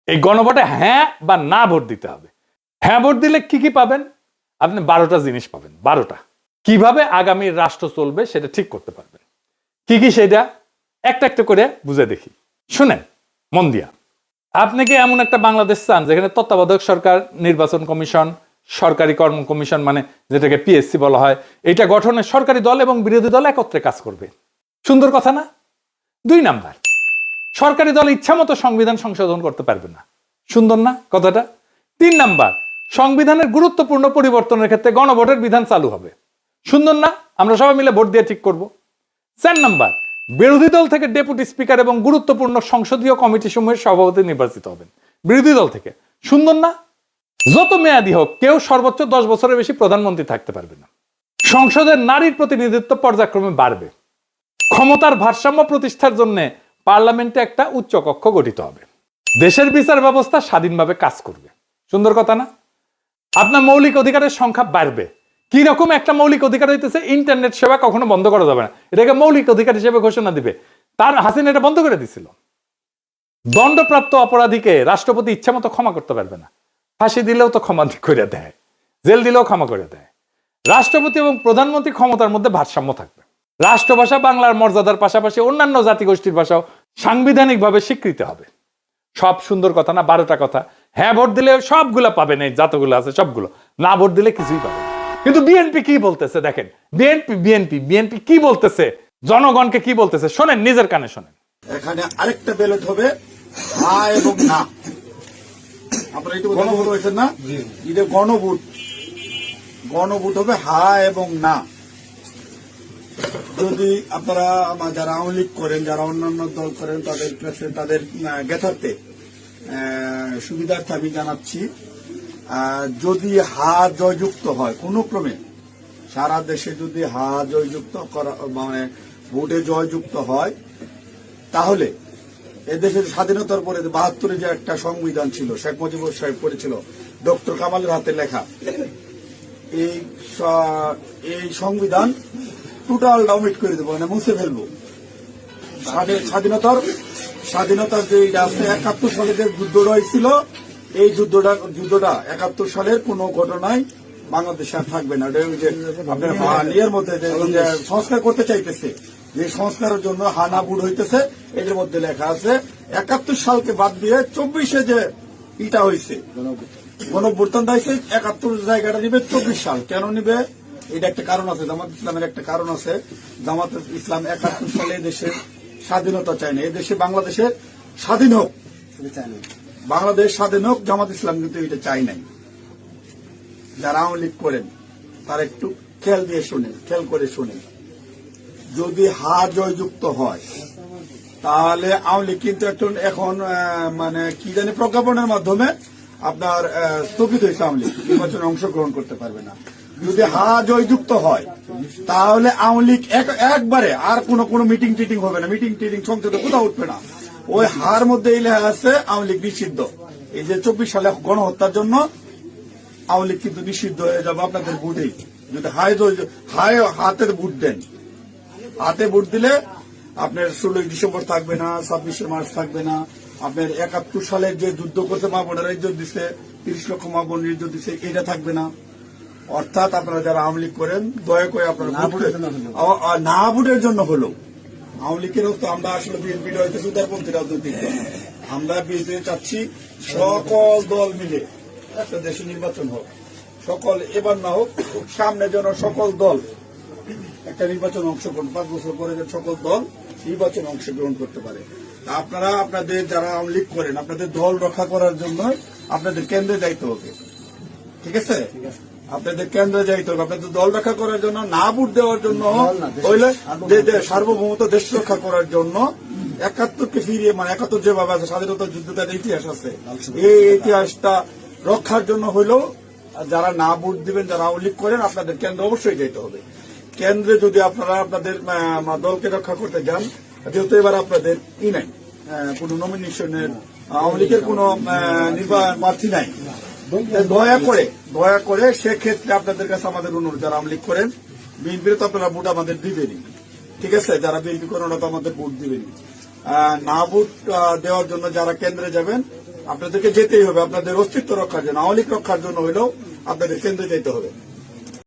এই গণভোটে হ্যাঁ বা না ভোট দিতে হবে। হ্যাঁ ভোট দিলে কি কি পাবেন? আপনি 12টা জিনিস পাবেন। 12টা কিভাবে আগামী রাষ্ট্র চলবে সেটা ঠিক করতে পারবেন। কি কি সেটা একটা একটা করে বুঝে দেখি, শুনেন মন দিয়া। আপনি কি এমন একটা বাংলাদেশ চান যেখানে তত্ত্বাবধায়ক সরকার, নির্বাচন কমিশন, সরকারি কর্ম কমিশন মানে যেটাকে পিএসসি বলা হয়, এটা গঠনে সরকারি দল এবং বিরোধী দল একত্রে কাজ করবে? সুন্দর কথা না? 2 নাম্বার, সরকারি দল ইচ্ছা মতো সংবিধান সংশোধন করতে পারবে না। সুন্দর না কথাটা? 3 নাম্বার, সংবিধানের গুরুত্বপূর্ণ পরিবর্তনের ক্ষেত্রে গণভোটের বিধান চালু হবে। সুন্দর না? আমরা সবাই মিলে ভোট দিয়ে ঠিক করব। 4 নাম্বার, বিরোধী দল থেকে ডেপুটি স্পিকার এবং গুরুত্বপূর্ণ সংসদীয় কমিটি সমূহের সভাপতি নির্বাচিত হবেন বিরোধী দল থেকে। সুন্দর না? যত মেয়াদী হোক কেউ সর্বোচ্চ 10 বছরের বেশি প্রধানমন্ত্রী থাকতে পারবে না। সংসদের নারীর প্রতিনিধিত্ব পর্যায়ক্রমে বাড়বে। ক্ষমতার ভারসাম্য প্রতিষ্ঠার জন্য পার্লামেন্টে একটা উচ্চ কক্ষ গঠিত হবে। দেশের বিচার ব্যবস্থা স্বাধীনভাবে কাজ করবে। সুন্দর কথা না? আপনার মৌলিক অধিকারের সংখ্যা বাড়বে। কি রকম একটা মৌলিক অধিকার হইতেছে ইন্টারনেট সেবা কখনো বন্ধ করা যাবে না, এটাকে মৌলিক অধিকার হিসেবে ঘোষণা দিবে। তার হাসিনা এটা বন্ধ করে দিছিল। দণ্ডপ্রাপ্ত অপরাধীকে রাষ্ট্রপতি ইচ্ছা মতো ক্ষমা করতে পারবে না। ফাঁসি দিলেও তো ক্ষমা করে দেয়, জেল দিলেও ক্ষমা করে দেয়। রাষ্ট্রপতি এবং প্রধানমন্ত্রী ক্ষমতার মধ্যে ভারসাম্য থাকবে। রাষ্ট্রভাষা বাংলার মর্যাদার পাশাপাশি অন্যান্য জাতিগোষ্ঠীর ভাষাও সাংবিধানিকভাবে স্বীকৃত হবে। সব সুন্দর কথা না? 12টা কথা। হ্যাঁ ভোট দিলে সবগুলো পাবেন, এই যতগুলো আছে সবগুলো। না ভোট দিলে কিছুই পাবেন। কিন্তু বিএনপি কি বলতেছে দেখেন, বিএনপি কি বলতেছে, জনগণকে কি বলতেছে শোনেন, নিজের কানে শোনেন। এখানে আরেকটা ব্যালট হবে হা এবং না। আপনারা একটু গণভোট হয়েছেন না? এটা গণভোট। গণভোট হবে হা এবং না। যদি আপনারা যারা আওয়ামী লীগ করেন, যারা অন্যান্য দল করেন, তাদের জ্ঞাতার্থে সুবিধার্থে আমি জানাচ্ছি, যদি হা জয়যুক্ত হয় কোনো ক্রমে, সারা দেশে যদি হা জয়যুক্ত করা মানে ভোটে জয়যুক্ত হয়, তাহলে এদেশের স্বাধীনতার পরে 72-এ যে একটা সংবিধান ছিল, শেখ মুজিবুর সাহেব করেছিল, ডক্টর কামালের হাতে লেখা, এই সংবিধান টোটাল ডাউমিট করে দেবো, মানে মুছে ফেলবো। স্বাধীনতার যে আছে 71 সালে যে যুদ্ধটা হয়েছিল, এই যুদ্ধটা 71 সালের কোন ঘটনায় বাংলাদেশে আর থাকবে না। আপনার ইয়ের মধ্যে যে সংস্কার করতে চাইতেছে, যে সংস্কারের জন্য হানা বুট হইতেছে, এদের মধ্যে লেখা আছে 71 সালকে বাদ দিয়ে 24-এ যে ইটা হয়েছে, গণঅভ্যুত্থানটা হয়েছে, 71 জায়গাটা নিবে 24 সাল। কেন নিবে? এটা একটা কারণ আছে, জামাত ইসলামের একটা কারণ আছে। জামাত ইসলাম 71 সালে দেশের স্বাধীনতা চায় না, এদেশে বাংলাদেশের স্বাধীন হোক, বাংলাদেশ স্বাধীন হোক, জামাত ইসলাম কিন্তু এটা চাই নাই। যারা আওয়ামী লীগ করেন তারা একটু খেয়াল করে শোনেন। যদি হা জয়যুক্ত হয় তাহলে আওয়ামী লীগ কিন্তু এখন মানে কি জানি প্রজ্ঞাপনের মাধ্যমে আপনার স্থগিত হয়েছে, আওয়ামী লীগ নির্বাচনে অংশগ্রহণ করতে পারবে না। যদি হা জয়যুক্ত হয় তাহলে আওয়ামী লীগ একবারে আর কোনো মিটিং টিটিং হবে না, মিটিং টিটিং সংসদে কোথাও উঠবে না। ওই হার মধ্যে এই লেখা আছে আওয়ামী লীগ নিষিদ্ধ। এই যে 24 সালে গণহত্যার জন্য আওয়ামী লীগ কিন্তু নিষিদ্ধ হয়ে যাবে আপনাদের ভোটেই। যদি হাতে ভোট দেন, হাতে ভোট দিলে আপনার 16 ডিসেম্বর থাকবে না, 26 মার্চ থাকবে না। আপনার 71 সালে যে যুদ্ধ করতে মা বোনেরা ইজ্জত দিচ্ছে, 30 লক্ষ মা বোনের ইজ্জত দিচ্ছে, এটা থাকবে না। অর্থাৎ আপনারা যারা আওয়ামী লীগ করেন দয়া করে আপনারা না ভোটের জন্য হলো আওয়ামী লীগের তো আমরা আসলে বিএনপির হইতেছে উদারপন্থী রাজনৈতিক দল। আমরা বিএনপি চাচ্ছি সকল দল মিলে একটা দেশে নির্বাচন হোক, সকল এবার না হোক, সামনে যেন সকল দল একটা নির্বাচন অংশগ্রহণ, 5 বছর পরে যেন সকল দল নির্বাচনে অংশগ্রহণ করতে পারে। আপনারা আপনাদের যারা আওয়ামী লীগ করেন আপনাদের দল রক্ষা করার জন্য আপনাদের কেন্দ্রে যাইতে হবে, ঠিক আছে? আপনাদের কেন্দ্রে যাইতে হবে, আপনাদের দল রক্ষা করার জন্য, না ভোট দেওয়ার জন্য, হইলে সার্বভৌমত্ব দেশ রক্ষা করার জন্য 71-কে ফিরিয়ে, মানে 71 যেভাবে আছে স্বাধীনতা যুদ্ধের ইতিহাস আছে, এই ইতিহাসটা রক্ষার জন্য হইলেও যারা না ভোট দিবেন, যারা আওয়ামী লীগ করেন, আপনাদের কেন্দ্রে অবশ্যই যেতে হবে। কেন্দ্রে যদি আপনারা আপনাদের দলকে রক্ষা করতে যান, যেহেতু এবার আপনাদের নাই কোন নমিনেশনের, আওয়ামী লীগের কোন প্রার্থী নাই, দয়া করে সেক্ষেত্রে আপনাদের কাছে আমাদের অনুরোধ, যারা আওয়ামী লীগ করেন, বিএনপির তো আপনারা ভোট আমাদের দিবেনই, ঠিক আছে? যারা বিএনপি করেন ওরা তো আমাদের ভোট দিবেনই। না ভোট দেওয়ার জন্য যারা কেন্দ্রে যাবেন আপনাদেরকে যেতেই হবে, আপনাদের অস্তিত্ব রক্ষার জন্য, আওয়ামী লীগ রক্ষার জন্য হলেও আপনাদের কেন্দ্রে যেতে হবে।